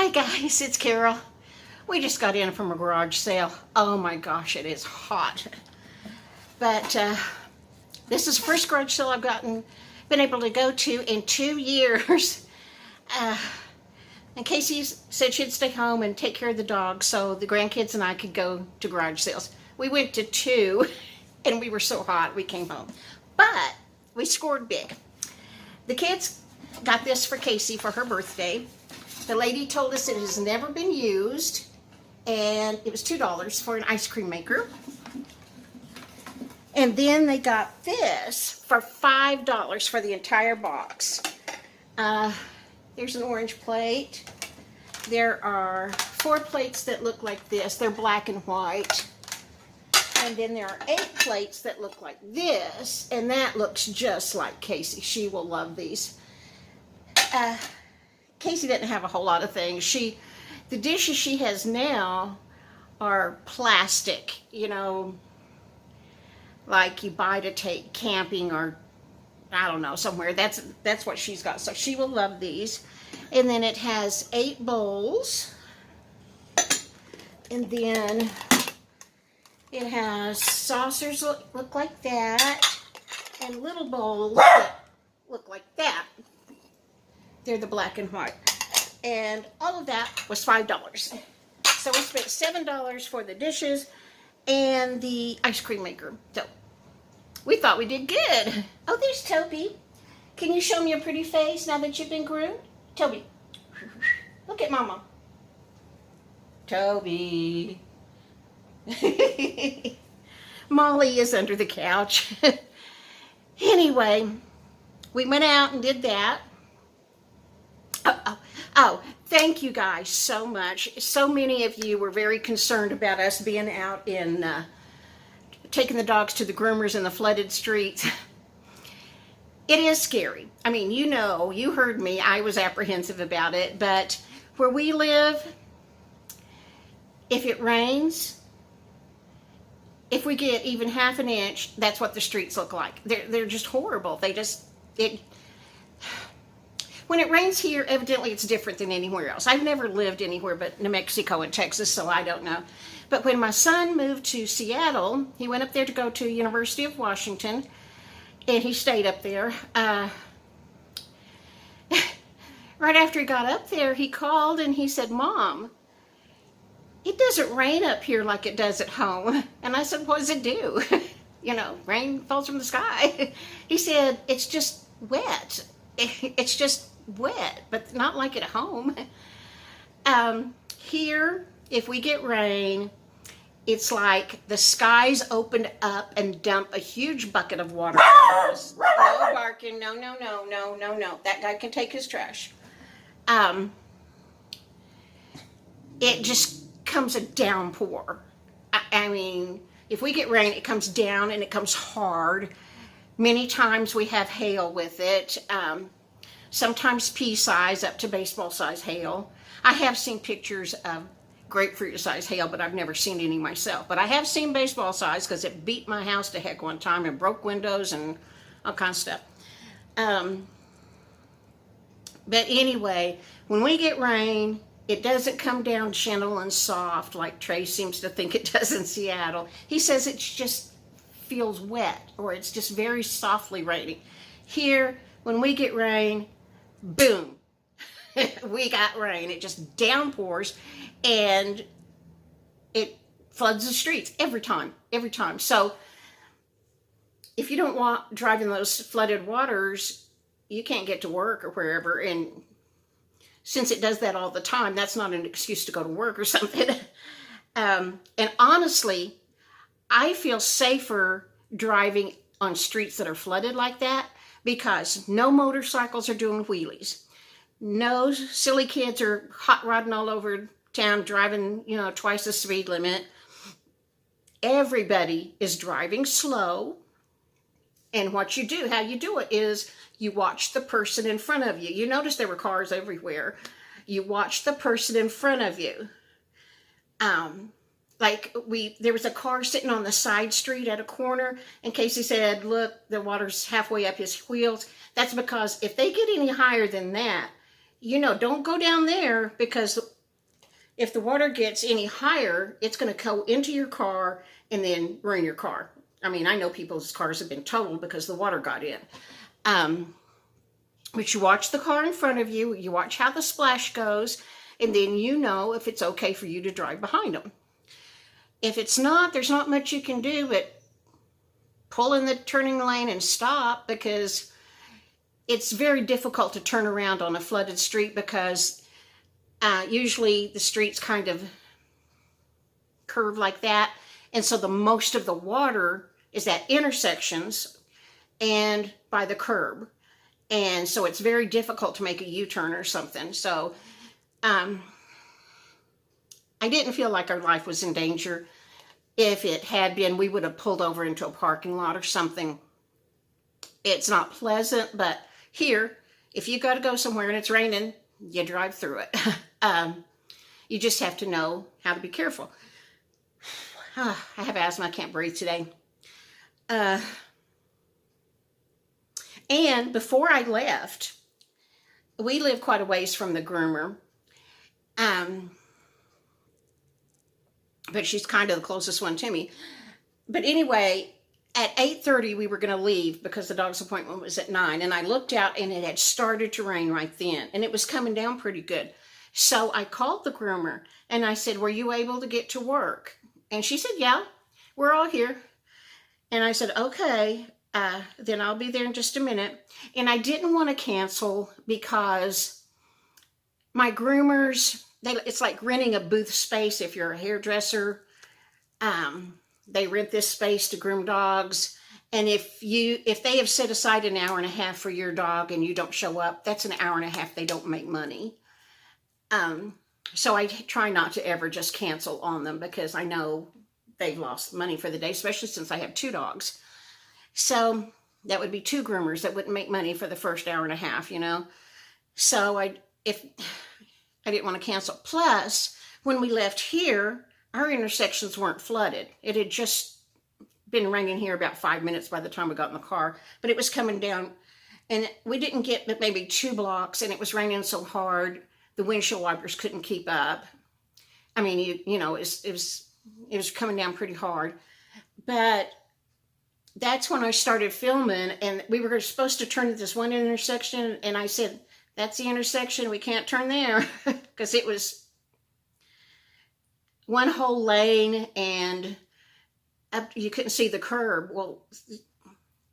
Hi guys, it's Carol. We just got in from a garage sale. Oh my gosh, it is hot. But this is the first garage sale I've been able to go to in 2 years. And Casey said she'd stay home and take care of the dog so the grandkids and I could go to garage sales. We went to 2 and we were so hot we came home. But we scored big. The kids got this for Casey for her birthday. The lady told us it has never been used, and it was $2 for an ice cream maker. And then they got this for $5 for the entire box. There's an orange plate. There are 4 plates that look like this. They're black and white. And then there are 8 plates that look like this, and that looks just like Casey. She will love these. Casey didn't have a whole lot of things. The dishes she has now are plastic, you know, like you buy to take camping or, I don't know, somewhere. That's what she's got. So she will love these. And then it has 8 bowls. And then it has saucers look like that, and little bowls that look like that. They're the black and white. And all of that was $5. So we spent $7 for the dishes and the ice cream maker. So we thought we did good. Oh, there's Toby. Can you show me a pretty face now that you've been groomed? Toby, look at Mama. Toby. Molly is under the couch. Anyway, we went out and did that. Oh, thank you guys so much. So many of you were very concerned about us being out in taking the dogs to the groomers in the flooded streets. It is scary. I mean, you heard me. I was apprehensive about it, but where we live, if it rains, if we get even half an inch, that's what the streets look like. They're just horrible. When it rains here, evidently it's different than anywhere else. I've never lived anywhere but New Mexico and Texas, so I don't know. But when my son moved to Seattle, he went up there to go to University of Washington, and he stayed up there. Right after he got up there, he called and he said, "Mom, it doesn't rain up here like it does at home." And I said, "What does it do?" Rain falls from the sky. He said, "It's just wet. It's just wet, but not like at home." Here, if we get rain, it's like the skies opened up and dump a huge bucket of water on us. No barking. No. That guy can take his trash. It just comes a downpour. I mean, if we get rain, it comes down and it comes hard. Many times we have hail with it. Sometimes pea size up to baseball size hail. I have seen pictures of grapefruit size hail, but I've never seen any myself. But I have seen baseball size because it beat my house to heck one time and broke windows and all kinds of stuff. But anyway, when we get rain, it doesn't come down gentle and soft like Trey seems to think it does in Seattle. He says it just feels wet, or it's just very softly raining. Here, when we get rain, boom, we got rain. It just downpours and it floods the streets every time. So if you don't want driving those flooded waters, you can't get to work or wherever. And since it does that all the time, that's not an excuse to go to work or something. And honestly, I feel safer driving on streets that are flooded like that because no motorcycles are doing wheelies. No silly kids are hot rodding all over town driving, twice the speed limit. Everybody is driving slow. And how you do it is you watch the person in front of you. You notice there were cars everywhere. You watch the person in front of you. There was a car sitting on the side street at a corner, and Casey said, "Look, the water's halfway up his wheels." That's because if they get any higher than that, don't go down there, because if the water gets any higher, it's going to go into your car and then ruin your car. I mean, I know people's cars have been totaled because the water got in. But you watch the car in front of you, you watch how the splash goes, and then you know if it's okay for you to drive behind them. If it's not, there's not much you can do but pull in the turning lane and stop, because it's very difficult to turn around on a flooded street, because usually the streets kind of curve like that. And so the most of the water is at intersections and by the curb. And so it's very difficult to make a U-turn or something. So I didn't feel like our life was in danger. If it had been, we would have pulled over into a parking lot or something. It's not pleasant, but here, if you got to go somewhere and it's raining, you drive through it. You just have to know how to be careful. I have asthma, I can't breathe today. And before I left, we live quite a ways from the groomer. But she's kind of the closest one to me. But anyway, at 8:30 we were going to leave because the dog's appointment was at 9. And I looked out and it had started to rain right then. And it was coming down pretty good. So I called the groomer and I said, were you able to get to work? And she said, yeah, we're all here. And I said, okay, then I'll be there in just a minute. And I didn't want to cancel because my groomers, it's like renting a booth space if you're a hairdresser. They rent this space to groom dogs. And if they have set aside an hour and a half for your dog and you don't show up, that's an hour and a half they don't make money. So I try not to ever just cancel on them, because I know they've lost money for the day, especially since I have 2 dogs. So that would be 2 groomers that wouldn't make money for the first hour and a half, So I didn't want to cancel. Plus, when we left here, our intersections weren't flooded. It had just been raining here about 5 minutes by the time we got in the car, but it was coming down, and we didn't get but maybe 2 blocks, and it was raining so hard the windshield wipers couldn't keep up. I mean, it was coming down pretty hard. But that's when I started filming, and we were supposed to turn at this one intersection, and I said, that's the intersection, we can't turn there, because it was one whole lane, and you couldn't see the curb. Well,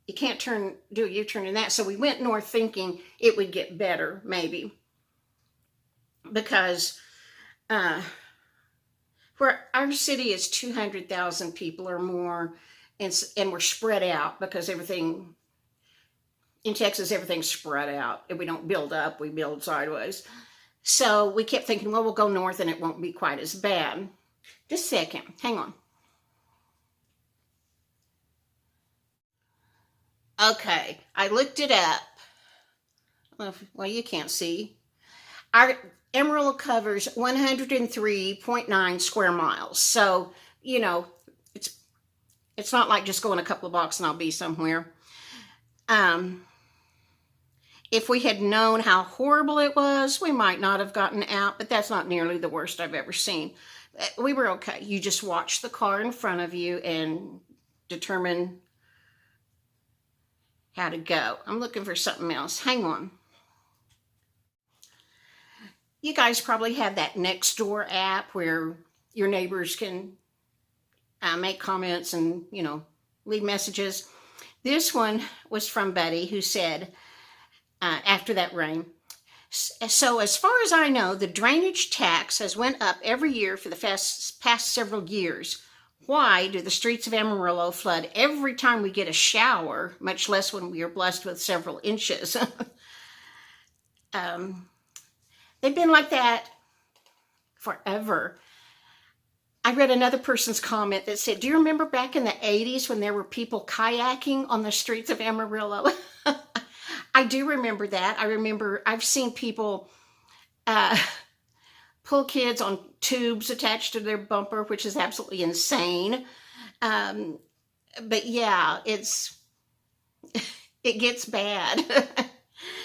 you can't do a U-turn in that. So we went north thinking it would get better, maybe, because where our city is 200,000 people or more, and we're spread out, because everything in Texas, everything's spread out. If we don't build up, we build sideways. So we kept thinking, well, we'll go north and it won't be quite as bad. Just a second, hang on. Okay, I looked it up. Well, you can't see. Our Amarillo covers 103.9 square miles. So, it's not like just going a couple of blocks and I'll be somewhere. If we had known how horrible it was, we might not have gotten out, but that's not nearly the worst I've ever seen. We were okay. You just watch the car in front of you and determine how to go. I'm looking for something else. Hang on. You guys probably have that Nextdoor app where your neighbors can make comments and, leave messages. This one was from Buddy, who said, after that rain, so as far as I know, the drainage tax has went up every year for the past several years. Why do the streets of Amarillo flood every time we get a shower, much less when we are blessed with several inches? They've been like that forever. I read another person's comment that said, do you remember back in the 80s when there were people kayaking on the streets of Amarillo? I do remember that. I've seen people pull kids on tubes attached to their bumper, which is absolutely insane. But yeah, it gets bad.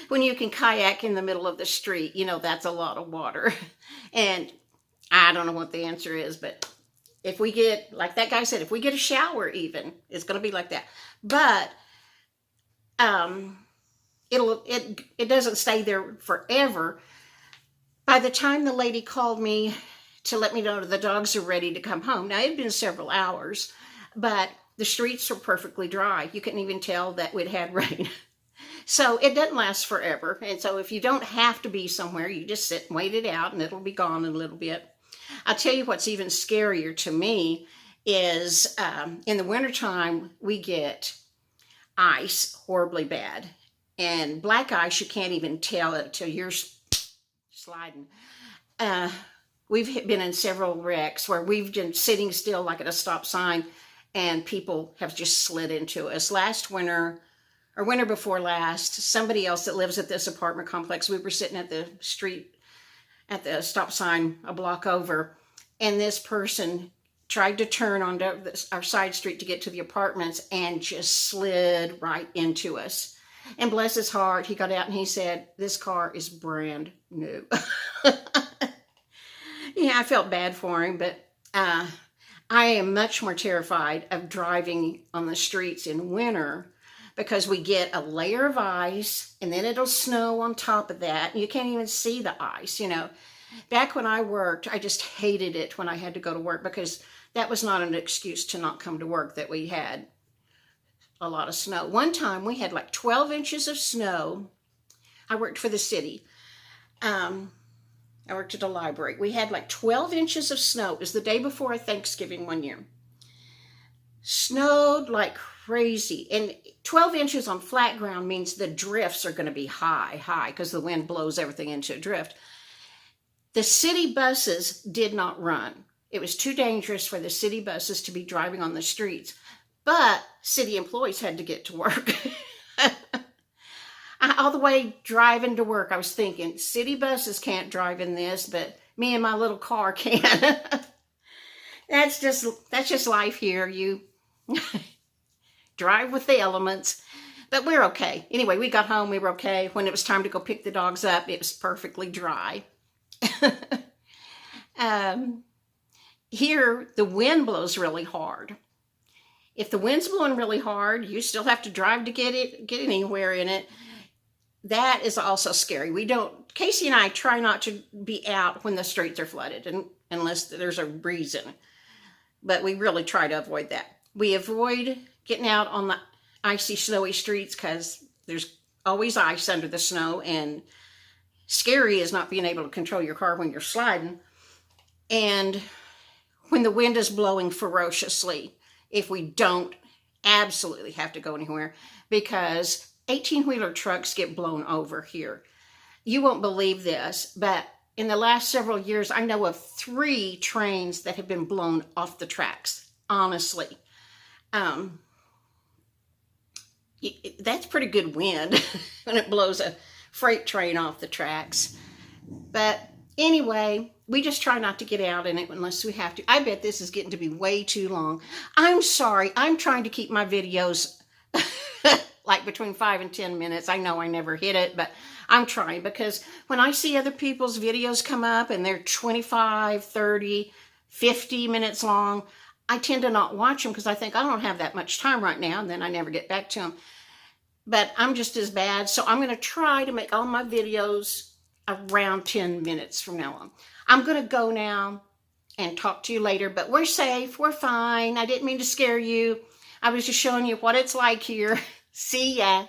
when you can kayak in the middle of the street, you know, that's a lot of water. And I don't know what the answer is, but if we get, like that guy said, if we get a shower even, it's going to be like that. But it doesn't stay there forever. By the time the lady called me to let me know that the dogs are ready to come home, now it had been several hours, but the streets were perfectly dry. You couldn't even tell that we'd had rain. So it doesn't last forever. And so if you don't have to be somewhere, you just sit and wait it out and it'll be gone in a little bit. I'll tell you what's even scarier to me is in the wintertime, we get ice horribly bad. And black ice, you can't even tell it till you're sliding. We've been in several wrecks where we've been sitting still like at a stop sign and people have just slid into us. Last winter, or winter before last, somebody else that lives at this apartment complex, we were sitting at the street, at the stop sign a block over, and this person tried to turn onto our side street to get to the apartments and just slid right into us. And bless his heart, he got out and he said, "This car is brand new." Yeah, I felt bad for him, but I am much more terrified of driving on the streets in winter because we get a layer of ice and then it'll snow on top of that. And you can't even see the ice, you know. Back when I worked, I just hated it when I had to go to work because that was not an excuse to not come to work, that we had a lot of snow. One time we had like 12 inches of snow. I worked for the city. I worked at a library. We had like 12 inches of snow. It was the day before Thanksgiving one year. Snowed like crazy. And 12 inches on flat ground means the drifts are going to be high, because the wind blows everything into a drift. The city buses did not run. It was too dangerous for the city buses to be driving on the streets. But city employees had to get to work. All the way driving to work, I was thinking, city buses can't drive in this, but me and my little car can. That's just life here. You drive with the elements, but we're okay. Anyway, we got home, we were okay. When it was time to go pick the dogs up, it was perfectly dry. Here, the wind blows really hard. If the wind's blowing really hard, you still have to drive to get anywhere in it. That is also scary. Casey and I try not to be out when the streets are flooded, unless there's a reason. But we really try to avoid that. We avoid getting out on the icy, snowy streets because there's always ice under the snow, and scary is not being able to control your car when you're sliding. And when the wind is blowing ferociously, if we don't absolutely have to go anywhere, because 18-wheeler trucks get blown over here. You won't believe this, but in the last several years, I know of 3 trains that have been blown off the tracks, honestly. That's pretty good wind when it blows a freight train off the tracks. But anyway, we just try not to get out in it unless we have to. I bet this is getting to be way too long. I'm sorry. I'm trying to keep my videos like between 5 and 10 minutes. I know I never hit it, but I'm trying, because when I see other people's videos come up and they're 25, 30, 50 minutes long, I tend to not watch them because I think I don't have that much time right now, and then I never get back to them. But I'm just as bad, so I'm going to try to make all my videos around 10 minutes from now on. I'm going to go now and talk to you later, but we're safe, we're fine. I didn't mean to scare you. I was just showing you what it's like here. See ya.